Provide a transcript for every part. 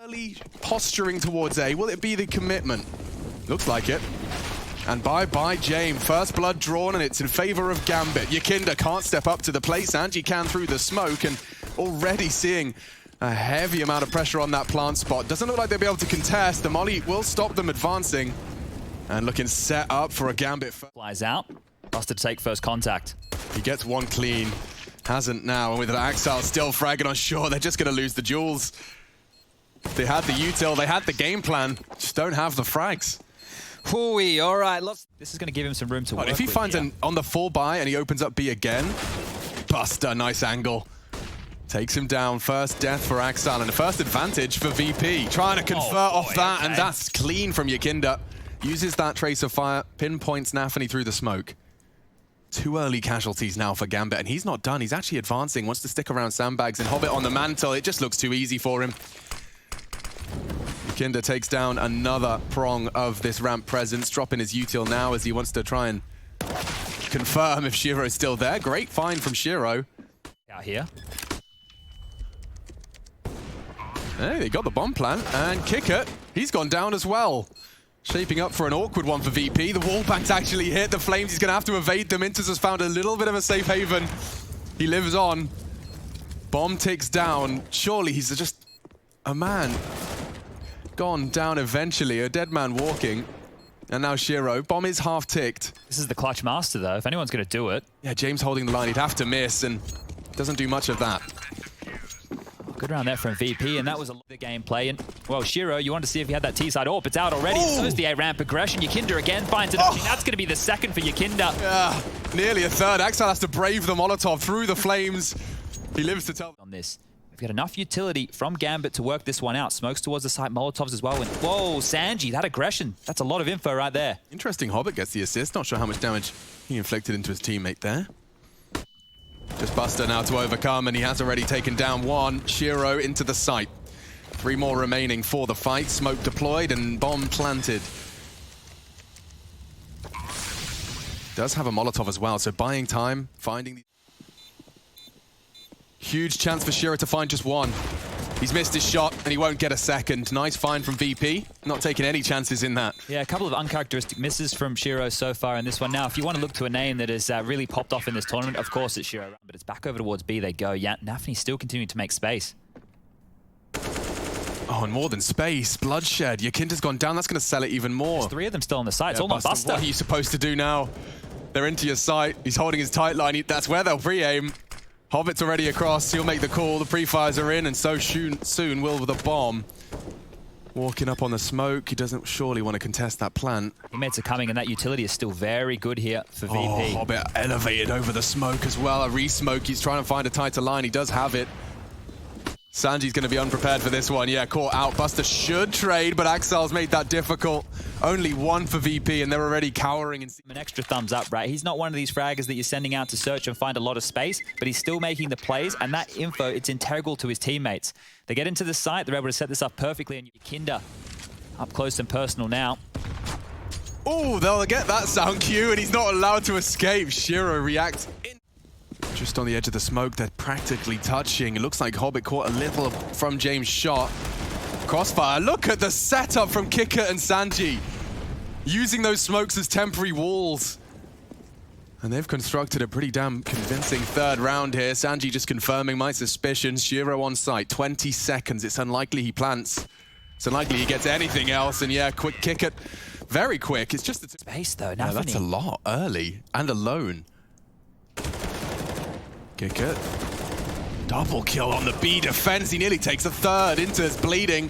Early posturing towards A. Will it be the commitment? Looks like it. And bye-bye, James. First blood drawn, and it's in favor of Gambit. Yakinda can't step up to the plate. Sanji can through the smoke, and already seeing a heavy amount of pressure on that plant spot. Doesn't look like they'll be able to contest. The molly will stop them advancing. And looking set up for a Gambit. Flies out. Buster to take first contact. He gets one clean. Hasn't now. And with an Axel still fragging on shore, they're just going to lose the duels. They had the util, they had the game plan, just don't have the frags. Hooey, all right. This is going to give him some room to work If he finds an on the full buy and he opens up B again, Buster, nice angle. Takes him down. First death for Axel and the first advantage for VP. Trying to convert off that, and that's clean from Yakinda. Uses that trace of fire, pinpoints Nafany through the smoke. 2 early casualties now for Gambit, and he's not done. He's actually advancing, wants to stick around sandbags and Hobbit on the mantle. It just looks too easy for him. Yakinda takes down another prong of this ramp presence, dropping his util now as he wants to try and confirm if Shiro's still there. Great find from Shiro. Out here. Hey, they got the bomb plant, and Kicker, he's gone down as well. Shaping up for an awkward one for VP. The wall bank's actually hit the flames. He's going to have to evade them. Inters has found a little bit of a safe haven. He lives on. Bomb ticks down. Surely he's just a man gone down eventually. A dead man walking. And now Shiro. Bomb is half ticked. This is the clutch master, though. If anyone's going to do it. Yeah, James holding the line. He'd have to miss, and doesn't do much of that. Good round there from VP, and that was a lot of the gameplay. And, well, Shiro, you wanted to see if he had that T-side AWP. It's out already. So is the A-ramp aggression. Yakinda again finds it. That's going to be the second for Yakinda. Yeah, nearly a third. Axel has to brave the Molotov through the flames. He lives to tell. On this, we've got enough utility from Gambit to work this one out. Smokes towards the site, Molotovs as well. And whoa, Sanji, that aggression. That's a lot of info right there. Interesting. Hobbit gets the assist. Not sure how much damage he inflicted into his teammate there. Just Buster now to overcome, and he has already taken down one. Shiro into the site. 3 more remaining for the fight. Smoke deployed and bomb planted. Does have a Molotov as well, so buying time, finding the... Huge chance for Shiro to find just one. He's missed his shot, and he won't get a second. Nice find from VP. Not taking any chances in that. Yeah, a couple of uncharacteristic misses from Shiro so far in this one. Now, if you want to look to a name that has really popped off in this tournament, of course it's Shiro. But it's back over towards B they go. Yeah, Nafany's still continuing to make space. Oh, and more than space. Bloodshed. Yakinda's gone down. That's going to sell it even more. There's 3 of them still on the site. It's all on Buster. What are you supposed to do now? They're into your site. He's holding his tight line. That's where they'll pre-aim. Hobbit's already across. He'll make the call. The pre-fires are in, and so soon will with the bomb. Walking up on the smoke. He doesn't surely want to contest that plant. Teammates are coming, and that utility is still very good here for VP. Oh, Hobbit elevated over the smoke as well. A re-smoke. He's trying to find a tighter line. He does have it. Sanji's going to be unprepared for this one. Yeah, caught out. Buster should trade, but Axel's made that difficult. Only 1 for VP, and they're already cowering. An extra thumbs up, right? He's not one of these fraggers that you're sending out to search and find a lot of space, but he's still making the plays, and that info, it's integral to his teammates. They get into the site, they're able to set this up perfectly, and Yakinda up close and personal now. Oh, they'll get that sound cue, and he's not allowed to escape. Shiro reacts in. Just on the edge of the smoke, they're practically touching. It looks like Hobbit caught a little from James' shot. Crossfire, look at the setup from Kicker and Sanji. Using those smokes as temporary walls. And they've constructed a pretty damn convincing third round here. Sanji just confirming my suspicions. Shiro on site, 20 seconds. It's unlikely he plants. It's unlikely he gets anything else. And yeah, quick kick it. Very quick. It's just the space though. Yeah, that's a lot early and alone. Kick it. Double kill on the B defense. He nearly takes a third. Inter's bleeding.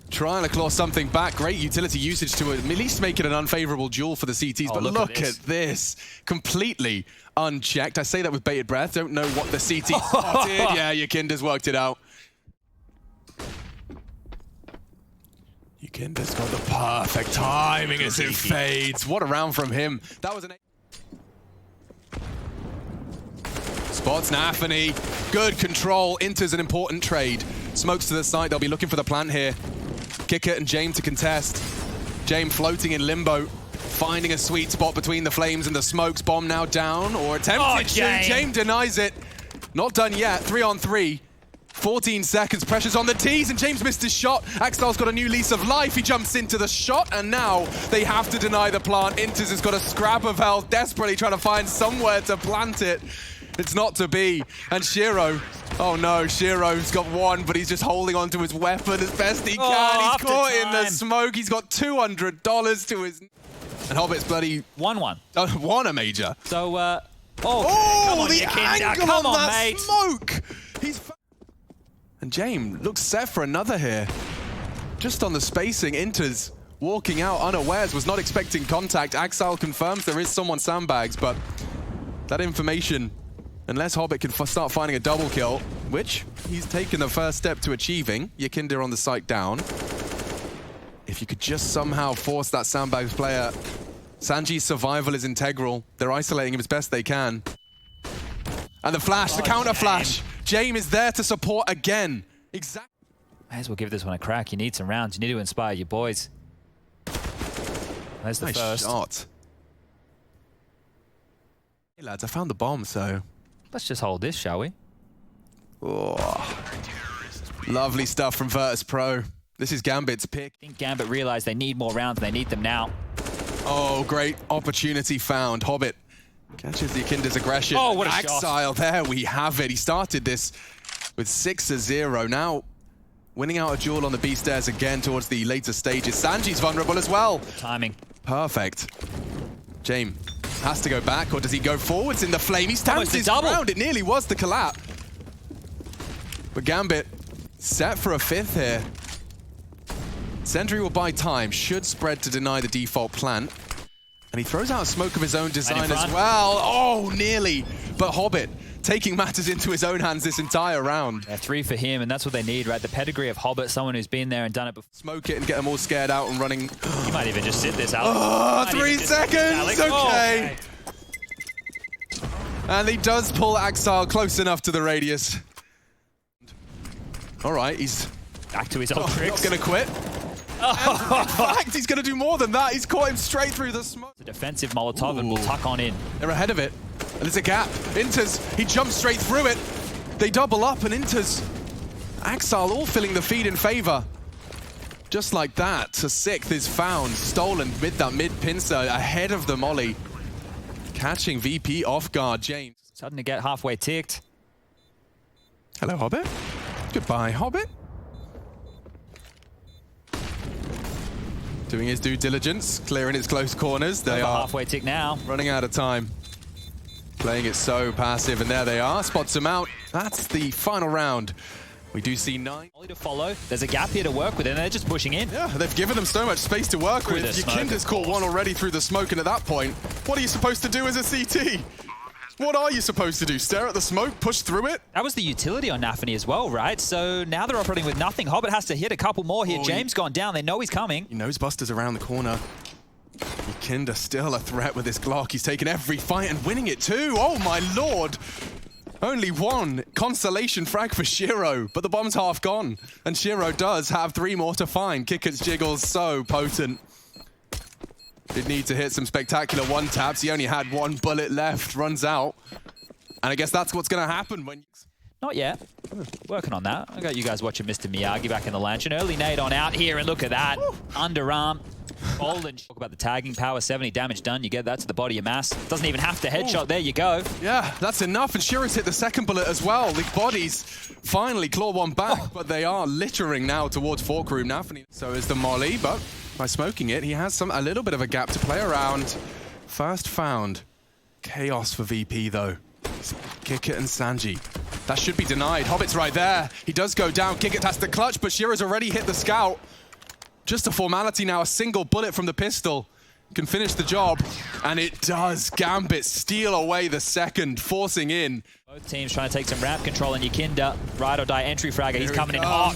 Trying to claw something back. Great utility usage to at least make it an unfavorable duel for the CTs. But look at this. Completely unchecked. I say that with bated breath. Don't know what the CT spotted. Yeah, Yakinda's worked it out. Yakinda's got the perfect timing as it fades. What a round from him. That was an... Spots Nafany. Good control. Enters an important trade. Smokes to the side. They'll be looking for the plant here. Kicker and James to contest. James floating in limbo. Finding a sweet spot between the flames and the smokes. Bomb now down or attempted. James denies it. Not done yet. 3 on 3. 14 seconds, pressure's on the T's, and James missed his shot. Axel's got a new lease of life. He jumps into the shot, and now they have to deny the plant. Inters has got a scrap of health, desperately trying to find somewhere to plant it. It's not to be. And Shiro, oh no, Shiro's got one, but he's just holding onto his weapon as best he can. He's caught in the smoke. He's got $200 to his... And Hobbit's bloody... 1-1. Won a major. So, oh, come on, the angle come on on, that mate. smoke! And James looks set for another here. Just on the spacing, Inters walking out unawares, was not expecting contact. Axel confirms there is someone sandbags, but that information, unless Hobbit can start finding a double kill, which he's taken the first step to achieving, Yakinda on the site down. If you could just somehow force that sandbags player, Sanji's survival is integral. They're isolating him as best they can. And the flash, the counter flash. James is there to support again. Exactly. May as well give this one a crack. You need some rounds. You need to inspire your boys. There's the Nice first. shot. Hey lads, I found the bomb, so... Let's just hold this, shall we? Oh. Lovely stuff from Virtus.pro. This is Gambit's pick. I think Gambit realized they need more rounds. They need them now. Oh, great opportunity found. Hobbit catches the Yakinda's aggression. Oh, what a shot. Exile, there we have it. He started this with 6-0. Now winning out a duel on the B stairs again towards the later stages. Sanji's vulnerable as well. Timing. Perfect. James has to go back, or does he go forwards in the flame? He stands his double. ground. It nearly was the collapse. But Gambit set for a fifth here. Sentry will buy time, should spread to deny the default plant. And he throws out a smoke of his own design as well. Oh, nearly. But Hobbit taking matters into his own hands this entire round. Yeah, 3 for him, and that's what they need, right? The pedigree of Hobbit, someone who's been there and done it before. Smoke it and get them all scared out and running. You might even just sit this, Alex. Oh, 3 seconds. Okay. And he does pull Axel close enough to the radius. All right, he's back to his old tricks. Not going to quit. And in fact, he's going to do more than that. He's caught him straight through the smoke. The defensive Molotov and will tuck on in. They're ahead of it. And there's a gap. Inters, he jumps straight through it. They double up, and Inters, Axel all filling the feed in favor. Just like that, to 6th is found, stolen with that mid-pincer ahead of the molly. Catching VP off guard, James. Starting to get halfway ticked. Hello, Hobbit. Goodbye, Hobbit. Doing his due diligence, clearing his close corners. They are halfway tick now. Running out of time. Playing it so passive, and there they are. Spots him out. That's the final round. We do see 9. Only to follow. There's a gap here to work with, and they're just pushing in. Yeah, they've given them so much space to work with. Yakinda's caught one already through the smoke, and at that point, what are you supposed to do as a CT? What are you supposed to do? Stare at the smoke, push through it? That was the utility on Nafany as well, right? So now they're operating with nothing. Hobbit has to hit a couple more here. James gone down. They know he's coming. He knows Buster's around the corner. Yakinda still a threat with his Glock. He's taken every fight and winning it too. Oh my lord. Only one consolation frag for Shiro, but the bomb's half gone. And Shiro does have 3 more to find. Kicker's jiggles so potent. Did need to hit some spectacular one-taps. He only had 1 bullet left, runs out. And I guess that's what's going to happen when... Not yet. Working on that. I got you guys watching Mr. Miyagi back in the lantern. Early nade on out here, and look at that. Underarm. Fold and talk about the tagging power. 70 damage done. You get that to the body of mass. Doesn't even have to headshot. There you go. Yeah, that's enough. And Shiro's hit the 2nd bullet as well. The bodies finally claw one back, but they are littering now towards Fork Room. Nafany. So is the molly, but by smoking it, he has a little bit of a gap to play around. First found. Chaos for VP, though. Kickit and Sanji. That should be denied. Hobbit's right there. He does go down. Kickit has to clutch, but Shiro's already hit the scout. Just a formality now. A single bullet from the pistol can finish the job. And it does. Gambit steal away the 2nd, forcing in. Both teams trying to take some ramp control, and Yakinda, ride or die entry fragger. He's coming in hot.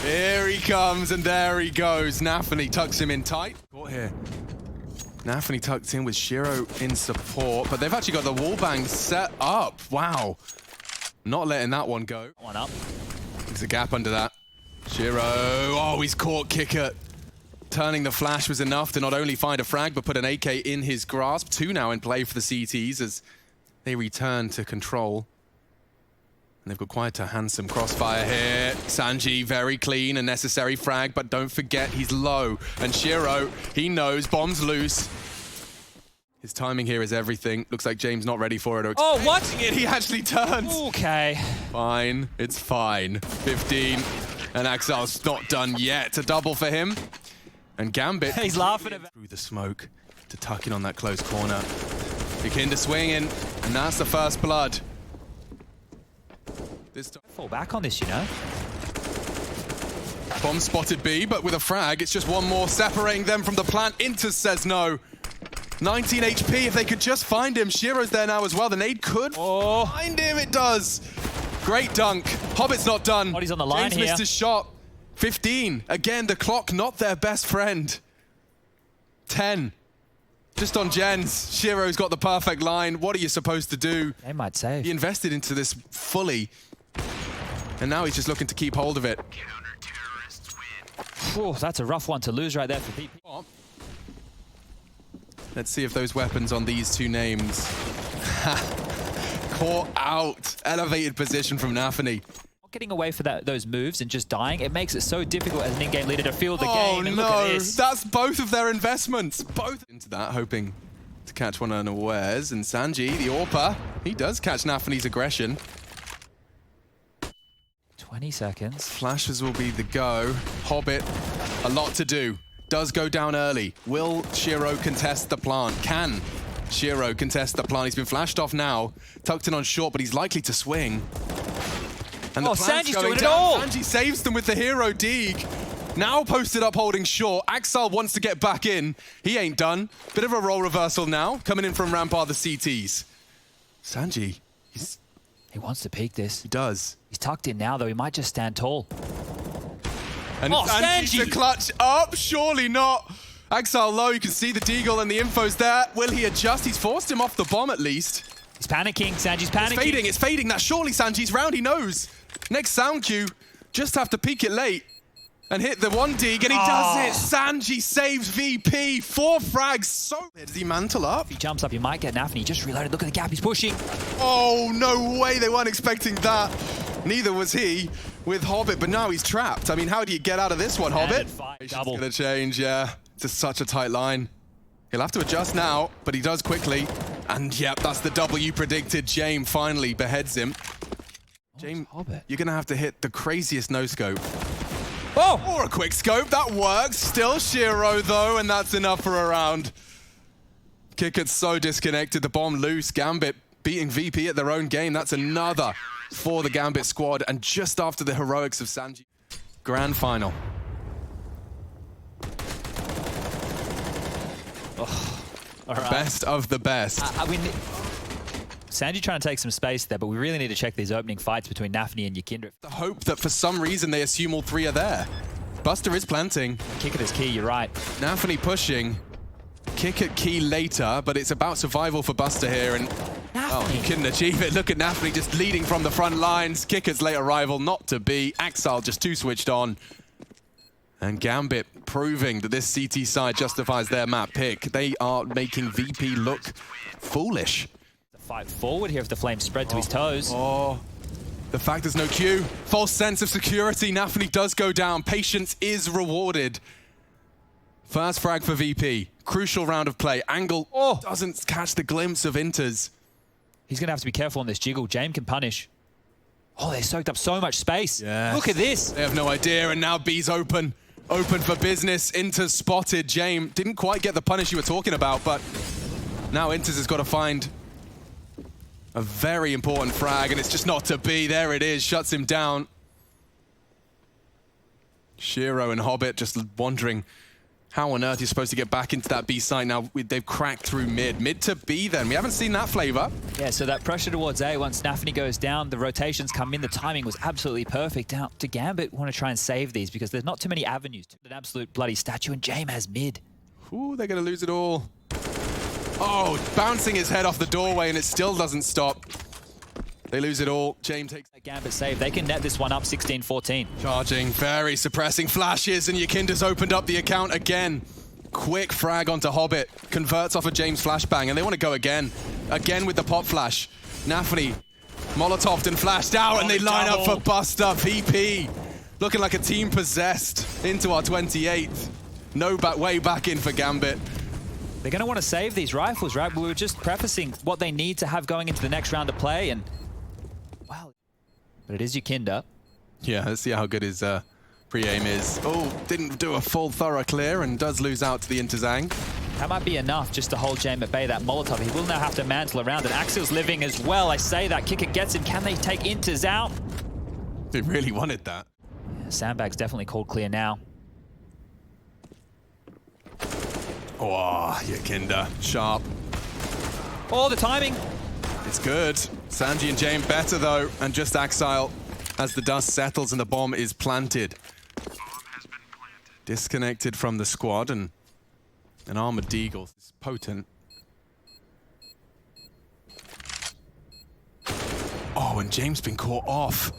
Here he comes, and there he goes. Nafany tucks him in tight. Caught here. Nafany tucked in with Shiro in support, but they've actually got the wallbang set up. Wow. Not letting that one go. One up. There's a gap under that. Shiro, oh, he's caught Kicker. Turning the flash was enough to not only find a frag, but put an AK in his grasp. 2 now in play for the CTs as they return to control. And they've got quite a handsome crossfire here. Sanji, very clean, a necessary frag, but don't forget he's low. And Shiro, he knows, bomb's loose. His timing here is everything. Looks like James not ready for it. Or Oh, what? He actually turns. Okay. Fine, it's fine. 15, and Axel's not done yet. A double for him. And Gambit. He's laughing at through the smoke to tuck in on that close corner. Begin to swing in, and that's the first blood. This time. Fall back on this, you know. Bomb spotted B, but with a frag, it's just one more separating them from the plant. Inter says no. 19 HP, if they could just find him. Shiro's there now as well. The nade could find him, it does. Great dunk. Hobbit's not done. Body's on the line James here. missed his shot. 15. Again, the clock not their best friend. 10. Just on Jens. Shiro's got the perfect line. What are you supposed to do? They might save. He invested into this fully. And now he's just looking to keep hold of it. Whew, that's a rough one to lose right there for BP. Let's see if those weapons on these two names. Caught out. Elevated position from Nafany. Getting away for those moves and just dying, it makes it so difficult as an in-game leader to feel the game. Oh And look at no, this. that's both of their investments. Both into that, hoping to catch one unawares. And Sanji, the AWPer, he does catch Nafany's aggression. 20 seconds. Flashes will be the go. Hobbit, a lot to do. Does go down early. Will Shiro contest the plant? Can Shiro contest the plant? He's been flashed off now. Tucked in on short, but he's likely to swing. And the plant's Sanji's going doing it down. all! Sanji saves them with the hero Deeg. Now posted up holding short. Axel wants to get back in. He ain't done. Bit of a role reversal now. Coming in from ramp are the CTs. Sanji, He wants to peek this. he does. He's tucked in now, though. He might just stand tall. And Sanji's Sanji! the clutch up. Surely not. Axel low. You can see the deagle and the info's there. Will he adjust? He's forced him off the bomb at least. He's panicking. Sanji's panicking. It's fading. It's fading. That's surely Sanji's round. He knows. Next sound cue. Just have to peek it late. And hit the one dig, and he does it. Sanji saves VP. 4 frags. So does he mantle up? If he jumps up, he might get Nafany. He just reloaded. Look at the gap. He's pushing. Oh, no way. They weren't expecting that. Neither was he with Hobbit, but now he's trapped. I mean, how do you get out of this one, Hobbit? It's Double. going to change, yeah. It's such a tight line. He'll have to adjust now, but he does quickly. And yep, that's the double you predicted. James finally beheads him. James, you're going to have to hit the craziest no-scope. Oh! Or a quick scope. That works. Still Shiro, though, and that's enough for a round. Kicker's so disconnected. The bomb loose. Gambit beating VP at their own game. That's another for the Gambit squad. And just after the heroics of Sanji. Grand final. Oh, all right. Best of the best. I mean, Sanji trying to take some space there, but we really need to check these opening fights between Nafany and Yakindra. The hope that for some reason they assume all 3 are there. Buster is planting. Kick it is key, you're right. Nafany pushing. Kick at key later, but it's about survival for Buster here. And oh, he couldn't achieve it. Look at Nafany just leading from the front lines. Kicker's late arrival, not to be. Axel just too switched on. And Gambit proving that this CT side justifies their map pick. They are making VP look foolish. The fight forward here if the flames spread to his toes. Oh, the fact there's no Q. False sense of security. Nafany does go down. Patience is rewarded. First frag for VP. Crucial round of play. Angle doesn't catch the glimpse of Inters. He's going to have to be careful on this jiggle. James can punish. Oh, they soaked up so much space. Yes. Look at this. They have no idea, and now B's open. Open for business. Inters spotted. James didn't quite get the punish you were talking about, but now Inters has got to find a very important frag, and it's just not to be. There it is. Shuts him down. Shiro and Hobbit just wondering how on earth you're supposed to get back into that B site now. They've cracked through mid. Mid to B then. We haven't seen that flavor. Yeah, so that pressure towards A, once Nafany goes down, the rotations come in. The timing was absolutely perfect. Now to Gambit, want to try and save these because there's not too many avenues. An absolute bloody statue, and James has mid. Ooh, they're going to lose it all. Oh, bouncing his head off the doorway, and it still doesn't stop. They lose it all. James takes A Gambit save. They can net this one up 16-14. charging, very suppressing flashes, and Yakinda's opened up the account again. Quick frag onto Hobbit, converts off a James flashbang, and they want to go again. Again with the pop flash. Nafany Molotov and flashed out, and they line up for double. Buster. VP looking like a team possessed into our 28th. No way back in for Gambit. They're going to want to save these rifles, right? We were just prefacing what they need to have going into the next round of play, and wow. But it is Yukinda. Yeah, let's see how good his pre-aim is. Oh, didn't do a full thorough clear and does lose out to the Interzang. That might be enough just to hold James at bay, that Molotov. He will now have to mantle around, and Axel's living as well. I say that kicker gets him. Can they take Inters out? They really wanted that. Yeah, Sandbag's definitely called clear now. Oh, Yukinda, sharp. Oh, the timing. It's good. Sanji and James better though, and just Axile as the dust settles and the bomb is planted. Disconnected from the squad, and an armored deagle is potent. Oh, and James been caught off.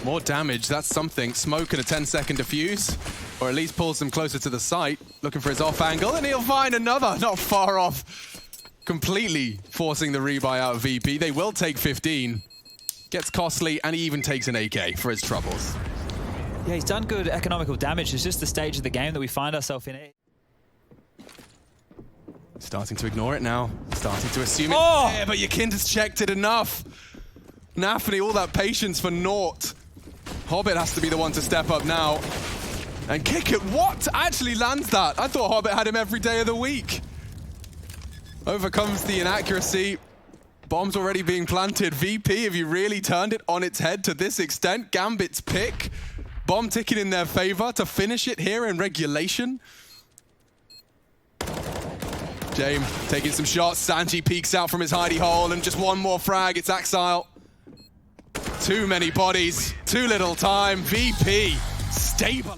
More damage, that's something. Smoke and a 10-second defuse, or at least pulls them closer to the site, looking for his off angle, and he'll find another, not far off. Completely forcing the rebuy out of VP. They will take 15. Gets costly, and he even takes an AK for his troubles. Yeah, he's done good economical damage. It's just the stage of the game that we find ourselves in. Starting to ignore it now. Starting to assume it. Oh! Yeah, but Yukinda's checked it enough. Nafany, all that patience for naught. Hobbit has to be the one to step up now. And kick it. What? Actually lands that. I thought Hobbit had him every day of the week. Overcomes the inaccuracy. Bomb's already being planted. VP, have you really turned it on its head to this extent? Gambit's pick. Bomb ticking in their favor to finish it here in regulation. James taking some shots. Sanji peeks out from his hidey hole, and just one more frag. It's Axile. Too many bodies, too little time. VP, stable.